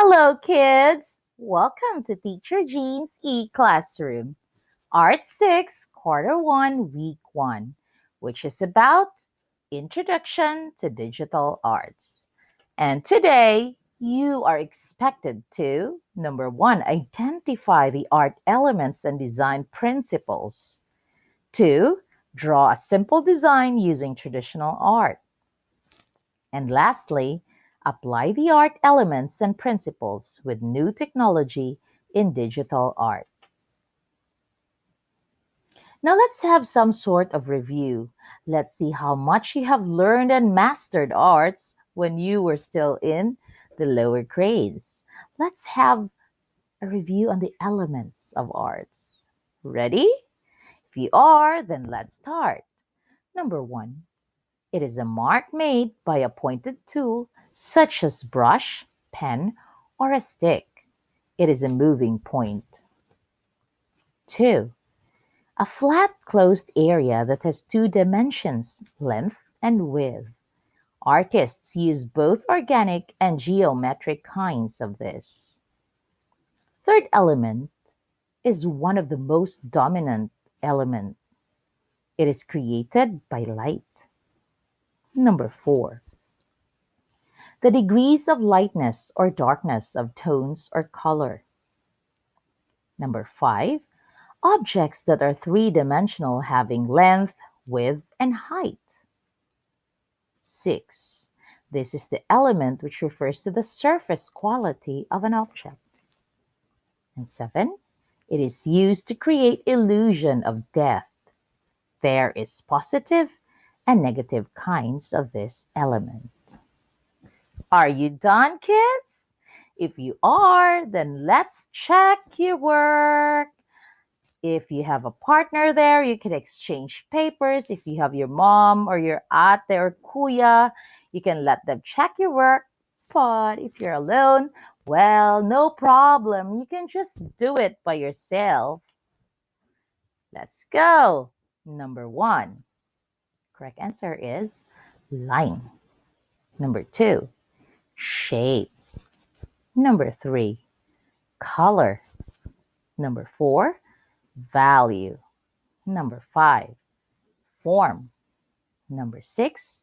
Hello, kids! Welcome to Teacher Jean's e-classroom, Art 6, Quarter 1, Week 1, which is about Introduction to Digital Arts. And today, you are expected to, number 1, identify the art elements and design principles. 2, draw a simple design using traditional art. And lastly, apply the art elements and principles with new technology in digital art. Now let's have some sort of review. Let's see how much you have learned and mastered arts when you were still in the lower grades. Let's have a review on the elements of arts. Ready? If you are, then let's start. Number 1. It is a mark made by a pointed tool such as brush, pen, or a stick. It is a moving point. 2. A flat closed area that has two dimensions, length and width. Artists use both organic and geometric kinds of this. Third element is one of the most dominant element. It is created by light. Number 4. The degrees of lightness or darkness of tones or color. Number 5, objects that are three-dimensional having length, width, and height. 6, this is the element which refers to the surface quality of an object. And 7, it is used to create illusion of depth. There is positive and negative kinds of this element. Are you done, kids? If you are, then let's check your work. If you have a partner there, you can exchange papers. If you have your mom or your ate or kuya, you can let them check your work. But if you're alone, well, no problem. You can just do it by yourself. Let's go. Number 1. Correct answer is line. Number 2. Shape. Number 3, color. Number 4, value. Number 5, form. Number 6,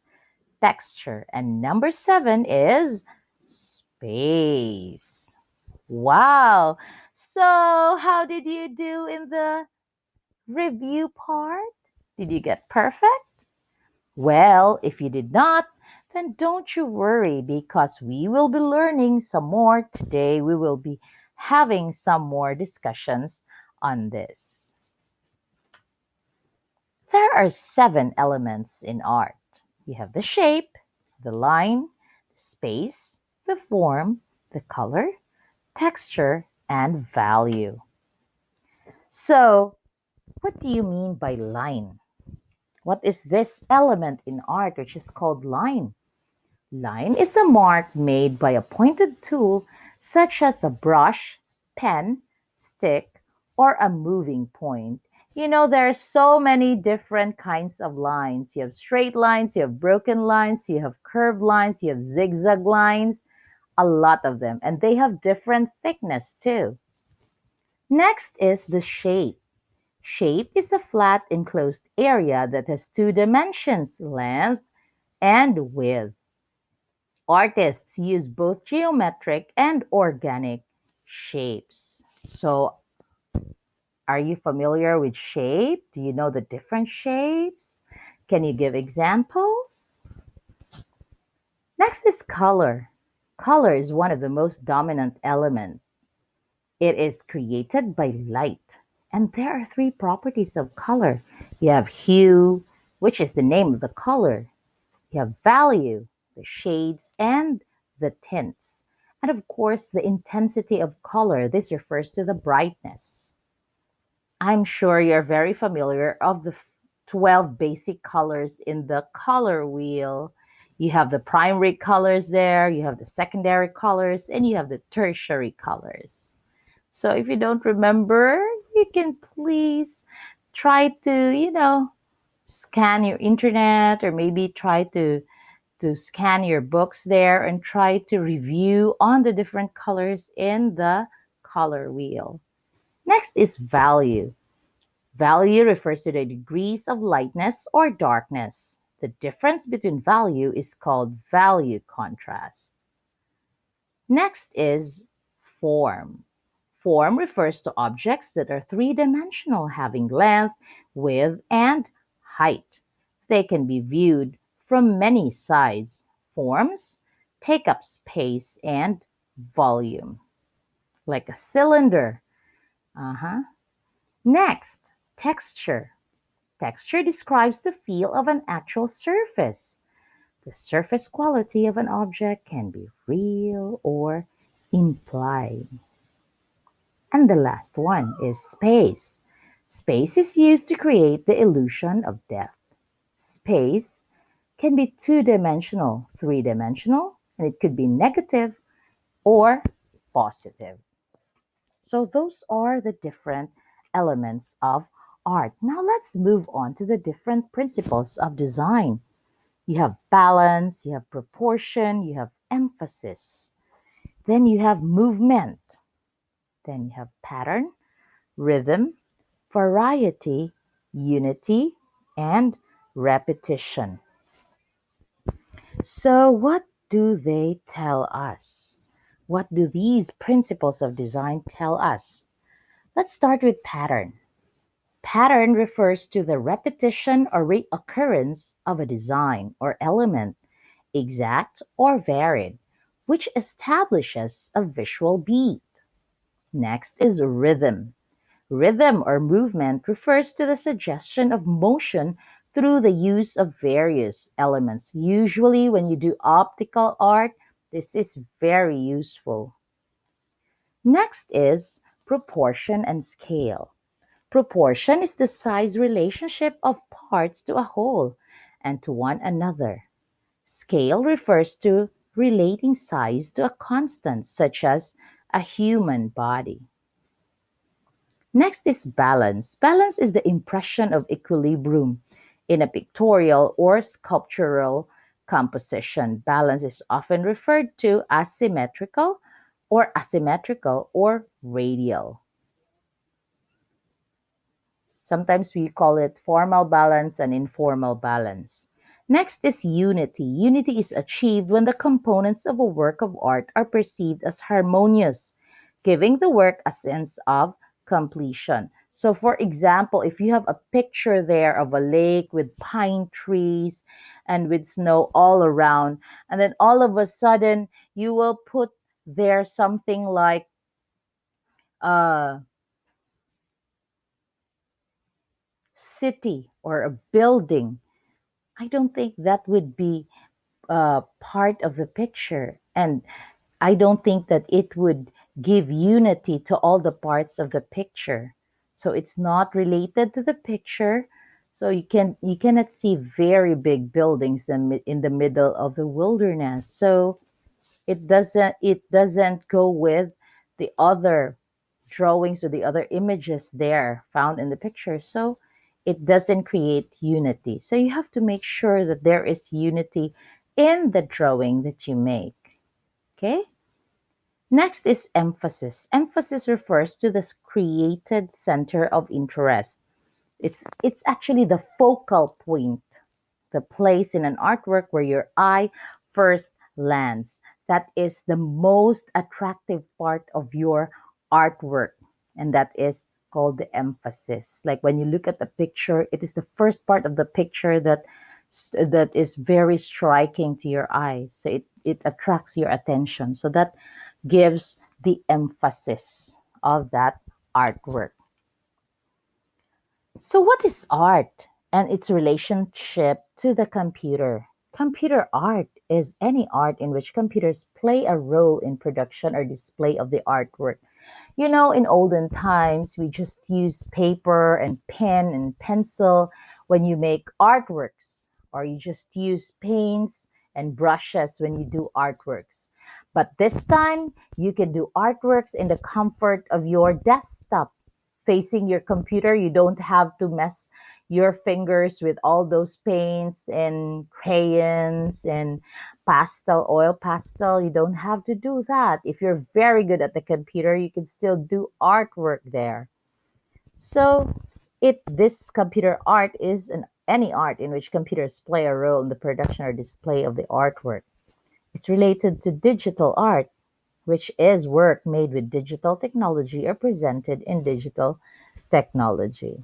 texture. And number 7 is space. Wow! So, how did you do in the review part? Did you get perfect? Well, if you did not, then don't you worry because we will be learning some more today. We will be having some more discussions on this. There are 7 elements in art. You have the shape, the line, the space, the form, the color, texture, and value. So, what do you mean by line? What is this element in art which is called line? Line is a mark made by a pointed tool such as a brush, pen, stick, or a moving point. You know, there are so many different kinds of lines. You have straight lines, you have broken lines, you have curved lines, you have zigzag lines, a lot of them. And they have different thickness too. Next is the shape. Shape is a flat enclosed area that has two dimensions, length and width. Artists use both geometric and organic shapes. So, are you familiar with shape? Do you know the different shapes? Can you give examples? Next is color. Color is one of the most dominant elements. It is created by light. And there are 3 properties of color. You have hue, which is the name of the color. You have value, the shades, and the tints. And of course, the intensity of color. This refers to the brightness. I'm sure you're very familiar of the 12 basic colors in the color wheel. You have the primary colors there, you have the secondary colors, and you have the tertiary colors. So if you don't remember, you can please try to, scan your internet or maybe try to to scan your books there and try to review on the different colors in the color wheel. Next is value. Value refers to the degrees of lightness or darkness. The difference between value is called value contrast. Next is form. Form refers to objects that are three-dimensional, having length, width, and height. They can be viewed from many sides. Forms take up space and volume, like a cylinder. Uh-huh. Next, texture. Texture describes the feel of an actual surface. The surface quality of an object can be real or implied. And the last one is space. Space is used to create the illusion of depth. Space can be two-dimensional, three-dimensional, and it could be negative or positive. So those are the different elements of art. Now let's move on to the different principles of design. You have balance, you have proportion, you have emphasis. Then you have movement. Then you have pattern, rhythm, variety, unity, and repetition. So, what do they tell us? What do these principles of design tell us? Let's start with pattern. Pattern refers to the repetition or reoccurrence of a design or element, exact or varied, which establishes a visual beat. Next is rhythm. Rhythm or movement refers to the suggestion of motion through the use of various elements. Usually, when you do optical art, this is very useful. Next is proportion and scale. Proportion is the size relationship of parts to a whole and to one another. Scale refers to relating size to a constant, such as a human body. Next is balance. Balance is the impression of equilibrium in a pictorial or sculptural composition. Balance is often referred to as symmetrical or asymmetrical or radial. Sometimes we call it formal balance and informal balance. Next is unity. Unity is achieved when the components of a work of art are perceived as harmonious, giving the work a sense of completion. So, for example, if you have a picture there of a lake with pine trees and with snow all around, and then all of a sudden you will put there something like a city or a building, I don't think that would be part of the picture. And I don't think that it would give unity to all the parts of the picture. So it's not related to the picture. So you cannot see very big buildings in the middle of the wilderness. So it doesn't go with the other drawings or the other images there found in the picture. So it doesn't create unity. So you have to make sure that there is unity in the drawing that you make. Okay? Next is emphasis. Emphasis refers to the created center of interest. It's actually the focal point, the place in an artwork where your eye first lands. That is the most attractive part of your artwork, and that is called the emphasis. Like when you look at the picture, it is the first part of the picture that is very striking to your eyes. So it attracts your attention. So that gives the emphasis of that artwork. So, what is art and its relationship to the computer? Computer art is any art in which computers play a role in production or display of the artwork. You know, in olden times, we just use paper and pen and pencil when you make artworks, or you just use paints and brushes when you do artworks. But this time, you can do artworks in the comfort of your desktop facing your computer. You don't have to mess, your fingers with all those paints and crayons and oil pastel. You don't have to do that. If you're very good at the computer, you can still do artwork there. So, this computer art is any art in which computers play a role in the production or display of the artwork. It's related to digital art, which is work made with digital technology or presented in digital technology.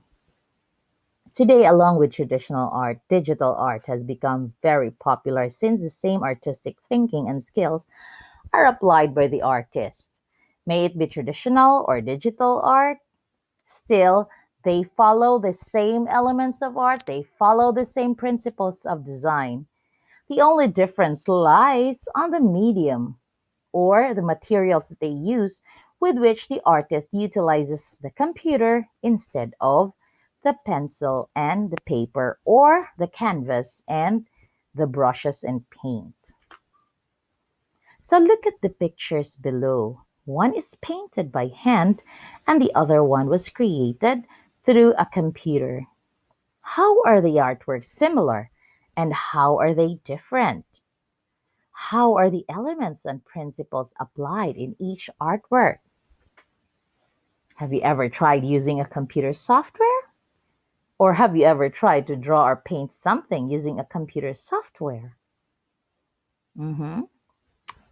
Today, along with traditional art, digital art has become very popular since the same artistic thinking and skills are applied by the artist. May it be traditional or digital art, still, they follow the same elements of art, they follow the same principles of design. The only difference lies on the medium or the materials that they use with which the artist utilizes the computer instead of the pencil and the paper or the canvas and the brushes and paint. So look at the pictures below. One is painted by hand and the other one was created through a computer. How are the artworks similar and how are they different? How are the elements and principles applied in each artwork? Have you ever tried using a computer software? Or have you ever tried to draw or paint something using a computer software? Mm-hmm.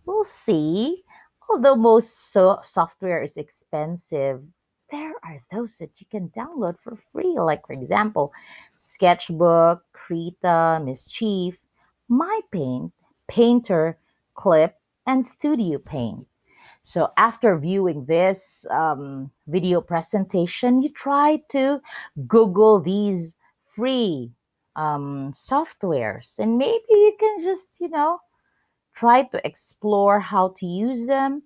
We'll see. Although most software is expensive, there are those that you can download for free. Like, for example, Sketchbook, Krita, Mischief, MyPaint, Painter, Clip, and Studio Paint. So after viewing this video presentation, you try to Google these free softwares, and maybe you can just, try to explore how to use them.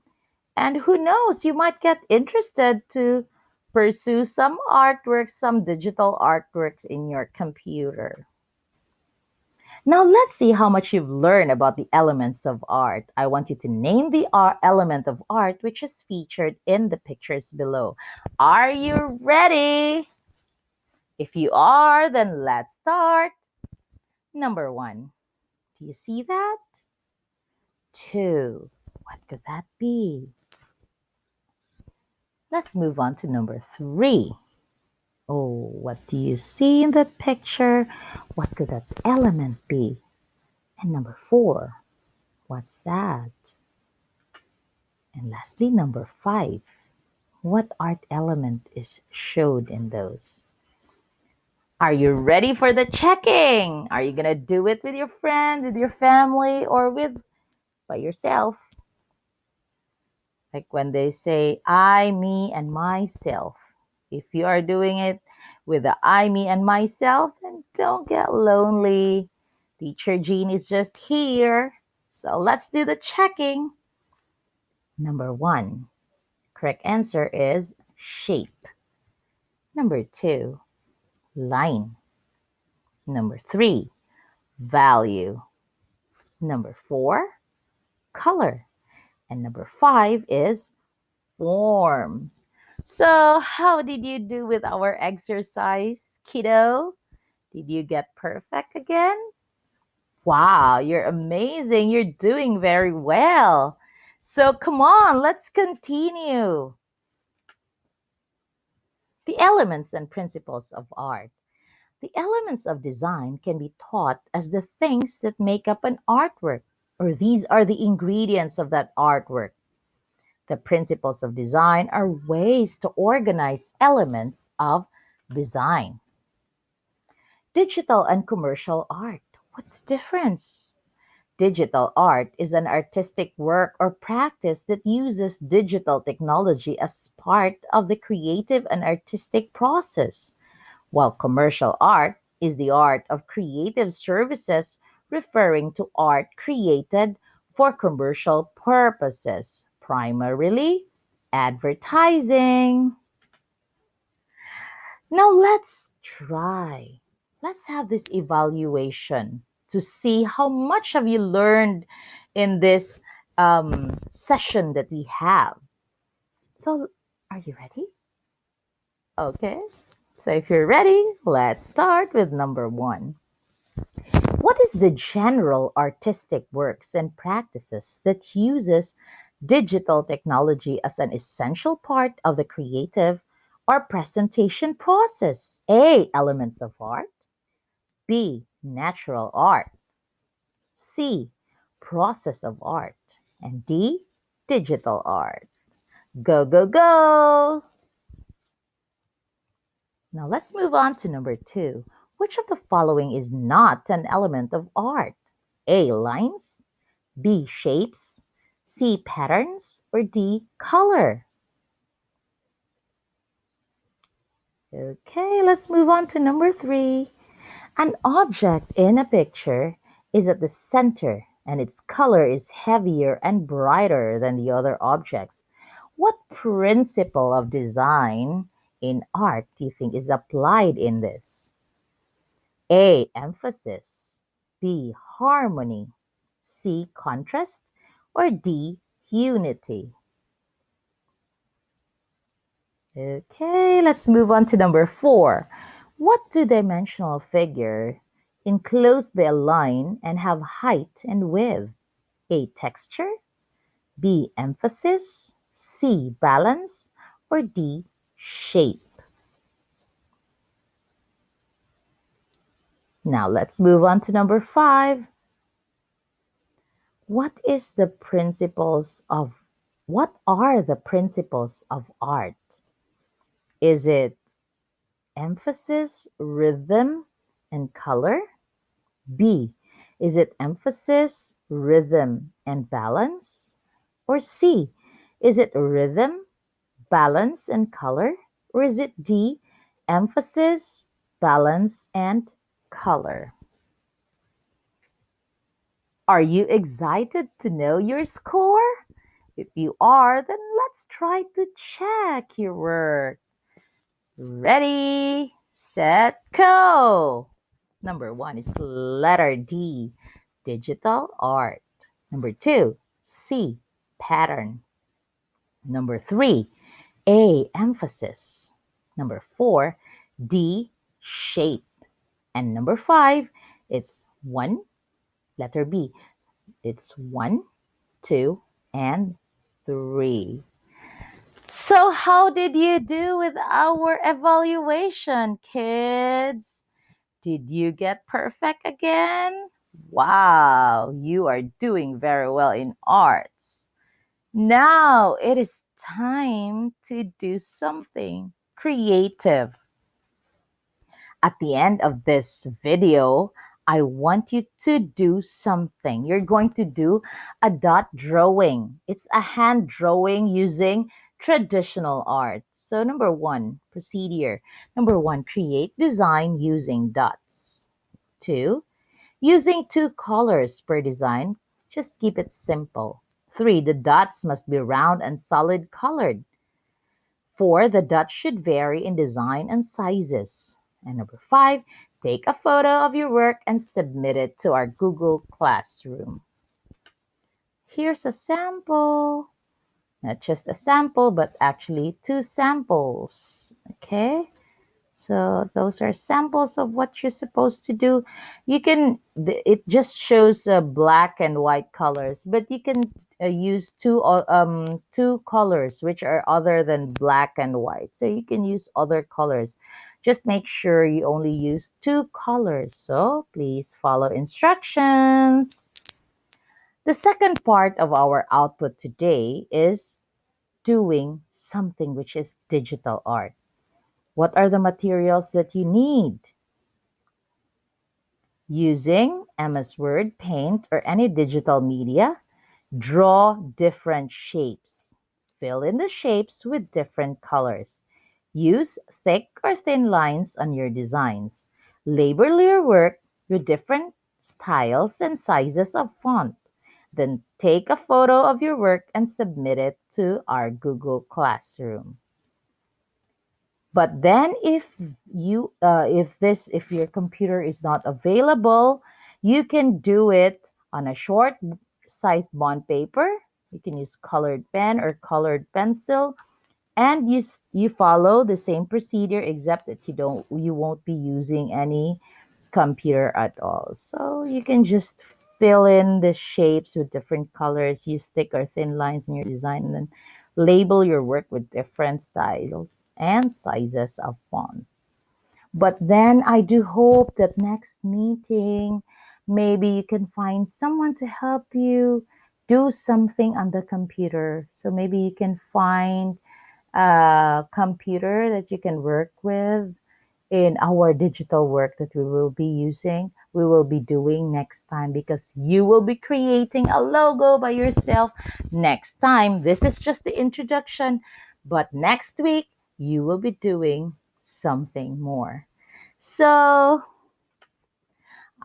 And who knows, you might get interested to pursue some artworks, some digital artworks in your computer. Now, let's see how much you've learned about the elements of art. I want you to name the element of art which is featured in the pictures below. Are you ready? If you are, then let's start. Number one, do you see that? Two, what could that be? Let's move on to number three. Oh, what do you see in that picture? What could that element be? And number four, what's that? And lastly, number five, what art element is showed in those? Are you ready for the checking? Are you gonna do it with your friend, with your family, or with by yourself? Like when they say I, me, and myself. If you are doing it with the I, me, and myself, then don't get lonely. Teacher Jean is just here. So let's do the checking. Number one, correct answer is shape. Number two, line. Number three, value. Number four, color. And number five is form. So, how did you do with our exercise, kiddo? Did you get perfect again? Wow, you're amazing. You're doing very well. So, come on, let's continue. The elements and principles of art. The elements of design can be taught as the things that make up an artwork, or these are the ingredients of that artwork. The principles of design are ways to organize elements of design. Digital and commercial art. What's the difference? Digital art is an artistic work or practice that uses digital technology as part of the creative and artistic process, while commercial art is the art of creative services referring to art created for commercial purposes, primarily advertising. Now let's try. Let's have this evaluation to see how much have you learned in this session that we have. So, are you ready? Okay. So if you're ready, let's start with number one. What is the general artistic works and practices that uses digital technology as an essential part of the creative or presentation process? A. Elements of art. B. Natural art. C. Process of art. And D. Digital art. Go, go, go! Now let's move on to number two. Which of the following is not an element of art? A. Lines. B. Shapes. C. Patterns. Or D. Color. Okay, let's move on to number three. An object in a picture is at the center and its color is heavier and brighter than the other objects. What principle of design in art do you think is applied in this? A. Emphasis. B. Harmony. C. Contrast. Or D. Unity. Okay, let's move on to number four. What two-dimensional figure enclosed by a line and have height and width? A. Texture. B. Emphasis. C. Balance. Or D. Shape. Now let's move on to number five. What is the principles of what are the principles of art? Is it emphasis, rhythm, and color? B. Is it emphasis, rhythm, and balance? Or C. Is it rhythm, balance, and color? Or is it D. Emphasis, balance, and color? Are you excited to know your score? If you are, then let's try to check your work. Ready, set, go! Number one is letter D, digital art. Number two, C, pattern. Number three, A, emphasis. Number four, D, shape. And number five, it's one, letter B. It's one, two, and three. So, how did you do with our evaluation, kids? Did you get perfect again? Wow, you are doing very well in arts. Now it is time to do something creative. At the end of this video, I want you to do something. You're going to do a dot drawing. It's a hand drawing using traditional art. So number one, procedure. Number one, create design using dots. Two, using two colors per design. Just keep it simple. Three, the dots must be round and solid colored. Four, the dots should vary in design and sizes. And number five, take a photo of your work and submit it to our Google Classroom. Here's a sample. Not just a sample, but actually two samples. Okay? So those are samples of what you're supposed to do. It just shows black and white colors, but you can use two colors which are other than black and white. So you can use other colors. Just make sure you only use two colors. So please follow instructions. The second part of our output today is doing something which is digital art. What are the materials that you need? Using MS Word, Paint, or any digital media, draw different shapes. Fill in the shapes with different colors. Use thick or thin lines on your designs. Label your work with different styles and sizes of font. Then take a photo of your work and submit it to our Google Classroom. But then if your computer is not available, you can do it on a short sized bond paper. You can use colored pen or colored pencil. And you follow the same procedure, except that you won't be using any computer at all. So you can just fill in the shapes with different colors, use thick or thin lines in your design, and then label your work with different styles and sizes of font. But then I do hope that next meeting, maybe you can find someone to help you do something on the computer. So maybe you can find a computer that you can work with in our digital work that we will be doing next time, because you will be creating a logo by yourself next time. This is just the introduction, but next week you will be doing something more. So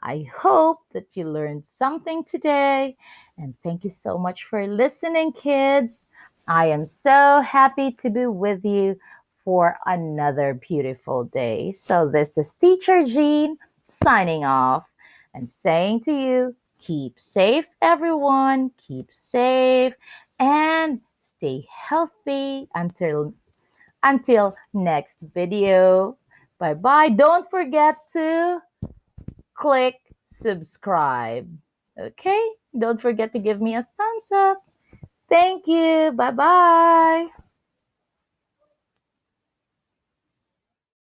I hope that you learned something today. And thank you so much for listening, kids. I am so happy to be with you for another beautiful day. So, this is Teacher Jean signing off and saying to you, keep safe, everyone. Keep safe and stay healthy until next video. Bye bye. Don't forget to click subscribe. Okay? Don't forget to give me a thumbs up. Thank you. Bye bye.